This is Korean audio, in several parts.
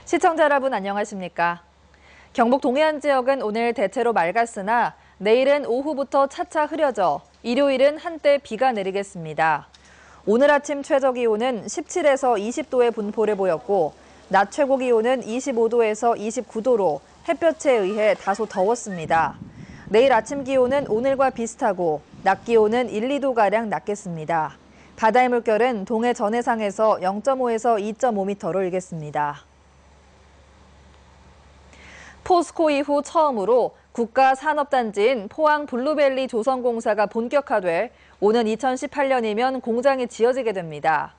시청자 여러분 안녕하십니까? 경북 동해안 지역은 오늘 대체로 맑았으나 내일은 오후부터 차차 흐려져 일요일은 한때 비가 내리겠습니다. 오늘 아침 최저기온은 17에서 20도의 분포를 보였고 낮 최고기온은 25도에서 29도로 햇볕에 의해 다소 더웠습니다. 내일 아침 기온은 오늘과 비슷하고 낮 기온은 1, 2도가량 낮겠습니다. 바다의 물결은 동해 전해상에서 0.5에서 2.5m로 일겠습니다. 포스코 이후 처음으로 국가산업단지인 포항 블루벨리 조성공사가 본격화돼 오는 2018년이면 공장이 지어지게 됩니다.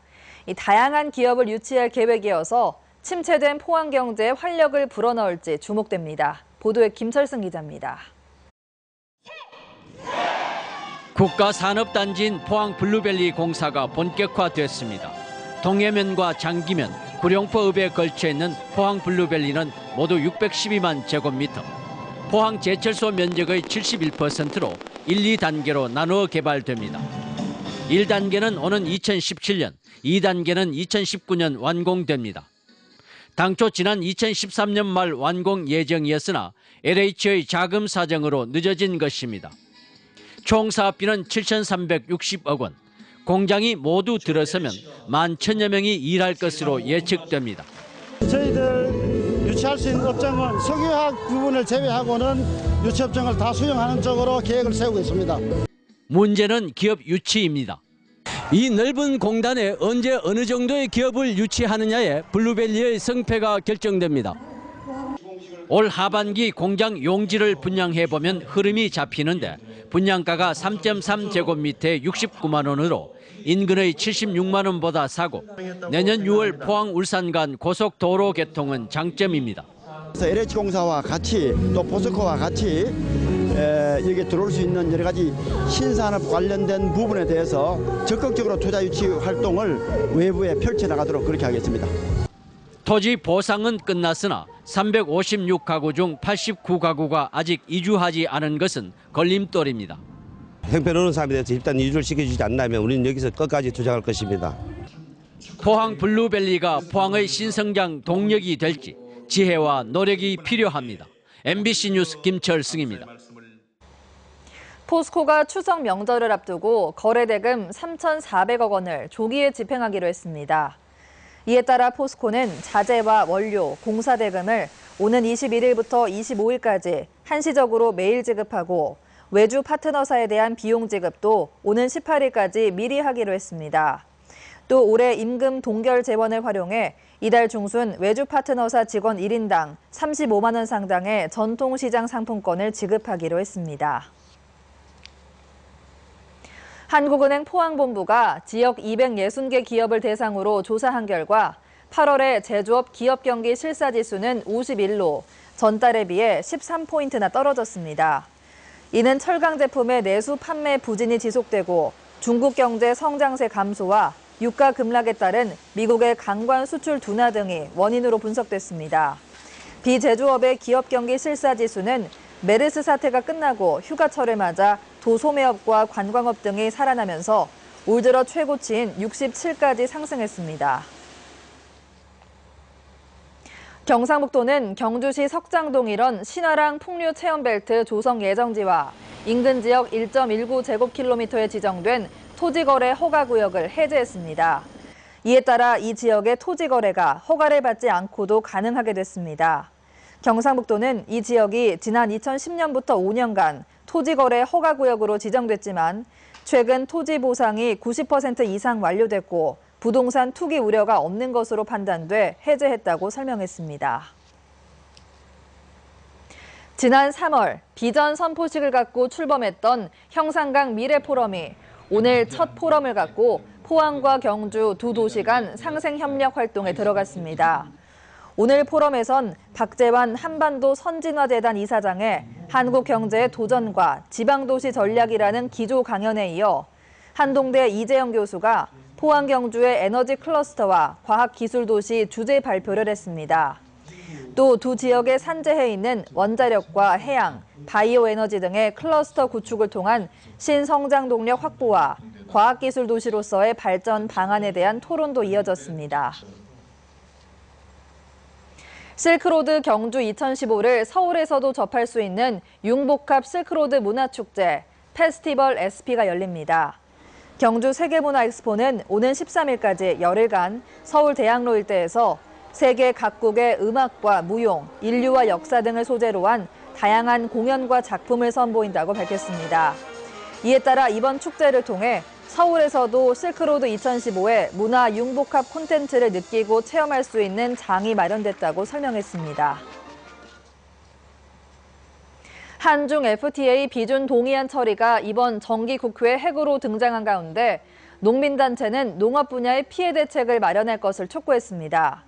다양한 기업을 유치할 계획이어서 침체된 포항 경제에 활력을 불어넣을지 주목됩니다. 보도에 김철승 기자입니다. 국가산업단지인 포항 블루벨리 공사가 본격화됐습니다. 동해면과 장기면, 구룡포읍에 걸쳐 있는 포항 블루벨리는 모두 612만 제곱미터. 포항 제철소 면적의 71%로 1, 2단계로 나누어 개발됩니다. 1단계는 오는 2017년, 2단계는 2019년 완공됩니다. 당초 지난 2013년 말 완공 예정이었으나 LH의 자금 사정으로 늦어진 것입니다. 총 사업비는 7,360억 원. 공장이 모두 들어서면 11,000여 명이 일할 것으로 예측됩니다. 저희들 유치할 수 있는 업종은 석유화학 부분을 제외하고는 유치 업종을 다 수용하는 쪽으로 계획을 세우고 있습니다. 문제는 기업 유치입니다. 이 넓은 공단에 언제 어느 정도의 기업을 유치하느냐에 블루벨리의 성패가 결정됩니다. 올 하반기 공장 용지를 분양해보면 흐름이 잡히는데 분양가가 3.3제곱미터에 69만 원으로 인근의 76만 원보다 싸고 내년 6월 포항 울산 간 고속도로 개통은 장점입니다. LH공사와 같이 또 포스코와 같이 여기에 들어올 수 있는 여러 가지 신산업 관련된 부분에 대해서 적극적으로 투자 유치 활동을 외부에 펼쳐나가도록 그렇게 하겠습니다. 토지 보상은 끝났으나 356가구 중 89가구가 아직 이주하지 않은 것은 걸림돌입니다. 형편없는 사람에 대해서 일단 이주를 시켜주지 않는다면 우리는 여기서 끝까지 투쟁할 것입니다. 포항 블루벨리가 포항의 신성장 동력이 될지 지혜와 노력이 필요합니다. MBC 뉴스 김철승입니다. 포스코가 추석 명절을 앞두고 거래대금 3,400억 원을 조기에 집행하기로 했습니다. 이에 따라 포스코는 자재와 원료, 공사 대금을 오는 21일부터 25일까지 한시적으로 매일 지급하고 외주 파트너사에 대한 비용 지급도 오는 18일까지 미리 하기로 했습니다. 또 올해 임금 동결 재원을 활용해 이달 중순 외주 파트너사 직원 1인당 35만 원 상당의 전통시장 상품권을 지급하기로 했습니다. 한국은행 포항본부가 지역 260개 기업을 대상으로 조사한 결과 8월에 제조업 기업 경기 실사지수는 51로 전달에 비해 13포인트나 떨어졌습니다. 이는 철강 제품의 내수 판매 부진이 지속되고 중국 경제 성장세 감소와 유가 급락에 따른 미국의 강관 수출 둔화 등이 원인으로 분석됐습니다. 비제조업의 기업 경기 실사지수는 메르스 사태가 끝나고 휴가철을 맞아 도소매업과 관광업 등이 살아나면서 올 들어 최고치인 67까지 상승했습니다. 경상북도는 경주시 석장동 일원 신화랑 풍류 체험벨트 조성 예정지와 인근 지역 1.19제곱킬로미터에 지정된 토지거래 허가구역을 해제했습니다. 이에 따라 이 지역의 토지거래가 허가를 받지 않고도 가능하게 됐습니다. 경상북도는 이 지역이 지난 2010년부터 5년간 토지거래 허가구역으로 지정됐지만 최근 토지 보상이 90% 이상 완료됐고 부동산 투기 우려가 없는 것으로 판단돼 해제했다고 설명했습니다. 지난 3월 비전 선포식을 갖고 출범했던 형산강 미래포럼이 오늘 첫 포럼을 갖고 포항과 경주 두 도시 간 상생협력 활동에 들어갔습니다. 오늘 포럼에선 박재환 한반도 선진화재단 이사장의 한국 경제의 도전과 지방도시 전략이라는 기조 강연에 이어 한동대 이재영 교수가 포항 경주의 에너지 클러스터와 과학기술도시 주제 발표를 했습니다. 또 두 지역의 산재해 있는 원자력과 해양, 바이오 에너지 등의 클러스터 구축을 통한 신성장 동력 확보와 과학기술 도시로서의 발전 방안에 대한 토론도 이어졌습니다. 실크로드 경주 2015를 서울에서도 접할 수 있는 융복합 실크로드 문화축제 페스티벌 SP가 열립니다. 경주 세계문화엑스포는 오는 13일까지 열흘간 서울 대학로 일대에서 세계 각국의 음악과 무용, 인류와 역사 등을 소재로 한 다양한 공연과 작품을 선보인다고 밝혔습니다. 이에 따라 이번 축제를 통해 서울에서도 실크로드 2015의 문화 융복합 콘텐츠를 느끼고 체험할 수 있는 장이 마련됐다고 설명했습니다. 한중 FTA 비준 동의안 처리가 이번 정기국회 핵으로 등장한 가운데 농민단체는 농업 분야의 피해 대책을 마련할 것을 촉구했습니다.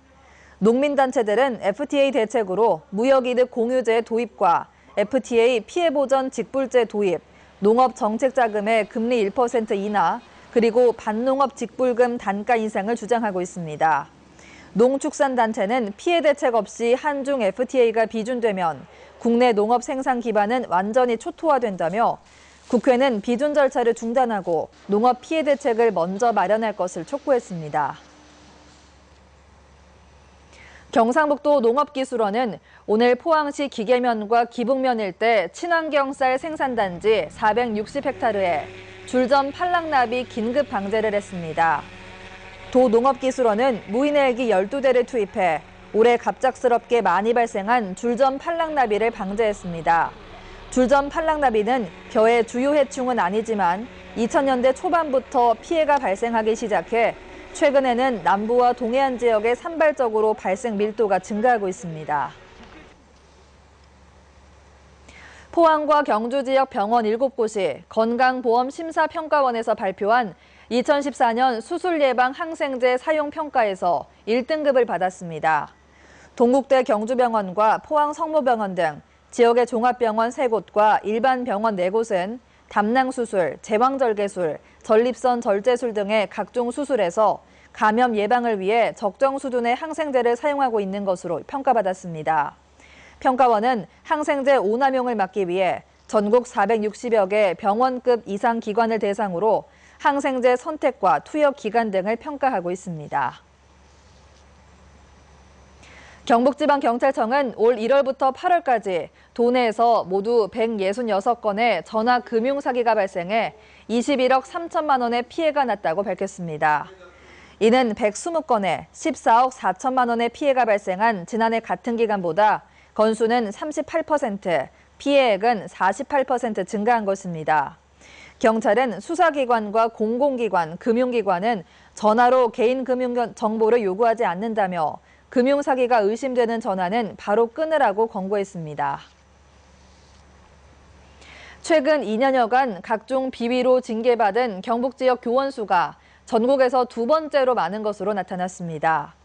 농민단체들은 FTA 대책으로 무역이득 공유제 도입과 FTA 피해보전 직불제 도입, 농업 정책자금의 금리 1% 인하, 그리고 반농업 직불금 단가 인상을 주장하고 있습니다. 농축산단체는 피해 대책 없이 한중 FTA가 비준되면 국내 농업 생산 기반은 완전히 초토화된다며 국회는 비준 절차를 중단하고 농업 피해 대책을 먼저 마련할 것을 촉구했습니다. 경상북도 농업기술원은 오늘 포항시 기계면과 기북면 일대 친환경 쌀 생산단지 460헥타르에 줄점 팔랑나비 긴급 방제를 했습니다. 도 농업기술원은 무인헬기 12대를 투입해 올해 갑작스럽게 많이 발생한 줄점 팔랑나비를 방제했습니다. 줄점 팔랑나비는 벼의 주요 해충은 아니지만 2000년대 초반부터 피해가 발생하기 시작해 최근에는 남부와 동해안 지역에 산발적으로 발생 밀도가 증가하고 있습니다. 포항과 경주 지역 병원 7곳이 건강보험심사평가원에서 발표한 2014년 수술 예방 항생제 사용 평가에서 1등급을 받았습니다. 동국대 경주병원과 포항 성모병원 등 지역의 종합병원 3곳과 일반 병원 4곳은 담낭수술, 제왕절개술, 전립선 절제술 등의 각종 수술에서 감염 예방을 위해 적정 수준의 항생제를 사용하고 있는 것으로 평가받았습니다. 평가원은 항생제 오남용을 막기 위해 전국 460여 개 병원급 이상 기관을 대상으로 항생제 선택과 투여 기간 등을 평가하고 있습니다. 경북지방경찰청은 올 1월부터 8월까지 도내에서 모두 166건의 전화 금융 사기가 발생해 21억 3천만 원의 피해가 났다고 밝혔습니다. 이는 120건의 14억 4천만 원의 피해가 발생한 지난해 같은 기간보다 건수는 38%, 피해액은 48% 증가한 것입니다. 경찰은 수사기관과 공공기관, 금융기관은 전화로 개인 금융 정보를 요구하지 않는다며 금융사기가 의심되는 전화는 바로 끊으라고 권고했습니다. 최근 2년여간 각종 비위로 징계받은 경북 지역 교원 수가 전국에서 2번째로 많은 것으로 나타났습니다.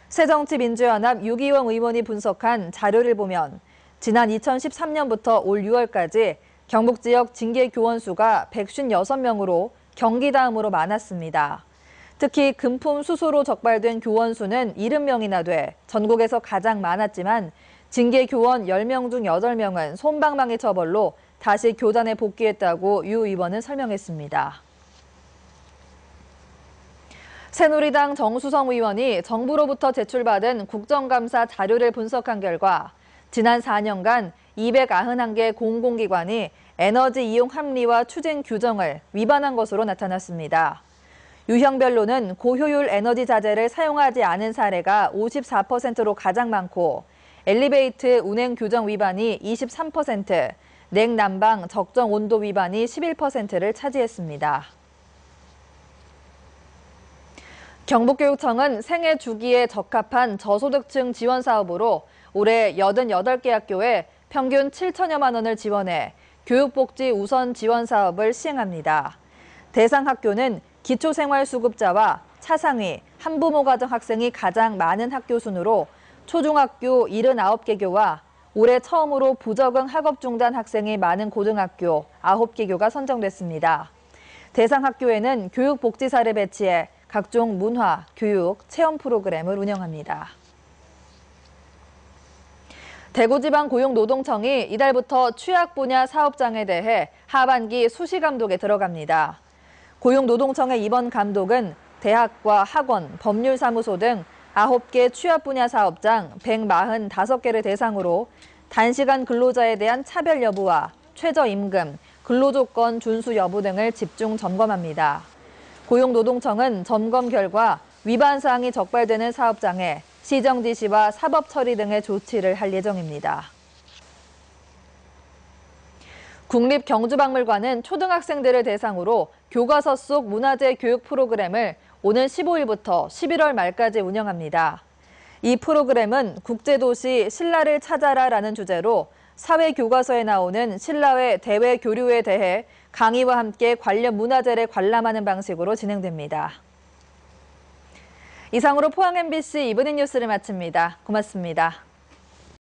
새정치민주연합 유기용 의원이 분석한 자료를 보면 지난 2013년부터 올 6월까지 경북 지역 징계 교원 수가 156명으로 경기 다음으로 많았습니다. 특히 금품 수수로 적발된 교원 수는 70명이나 돼 전국에서 가장 많았지만 징계 교원 10명 중 8명은 솜방망이 처벌로 다시 교단에 복귀했다고 유 의원은 설명했습니다. 새누리당 정수성 의원이 정부로부터 제출받은 국정감사 자료를 분석한 결과 지난 4년간 291개 공공기관이 에너지 이용 합리화 추진 규정을 위반한 것으로 나타났습니다. 유형별로는 고효율 에너지 자재를 사용하지 않은 사례가 54%로 가장 많고 엘리베이터 운행 규정 위반이 23%, 냉난방 적정 온도 위반이 11%를 차지했습니다. 경북교육청은 생애 주기에 적합한 저소득층 지원 사업으로 올해 88개 학교에 평균 7천여만 원을 지원해 교육복지 우선 지원 사업을 시행합니다. 대상 학교는 기초생활수급자와 차상위, 한부모 가정 학생이 가장 많은 학교 순으로 초중학교 79개교와 올해 처음으로 부적응 학업 중단 학생이 많은 고등학교 9개교가 선정됐습니다. 대상 학교에는 교육복지사를 배치해 각종 문화, 교육, 체험 프로그램을 운영합니다. 대구지방고용노동청이 이달부터 취약 분야 사업장에 대해 하반기 수시 감독에 들어갑니다. 고용노동청의 이번 감독은 대학과 학원, 법률사무소 등 9개 취업 분야 사업장 145개를 대상으로 단시간 근로자에 대한 차별 여부와 최저임금, 근로조건 준수 여부 등을 집중 점검합니다. 고용노동청은 점검 결과 위반 사항이 적발되는 사업장에 시정 지시와 사법 처리 등의 조치를 할 예정입니다. 국립경주박물관은 초등학생들을 대상으로 교과서 속 문화재 교육 프로그램을 오는 15일부터 11월 말까지 운영합니다. 이 프로그램은 국제도시 신라를 찾아라라는 주제로 사회교과서에 나오는 신라의 대외 교류에 대해 강의와 함께 관련 문화재를 관람하는 방식으로 진행됩니다. 이상으로 포항 MBC 이브닝 뉴스를 마칩니다. 고맙습니다.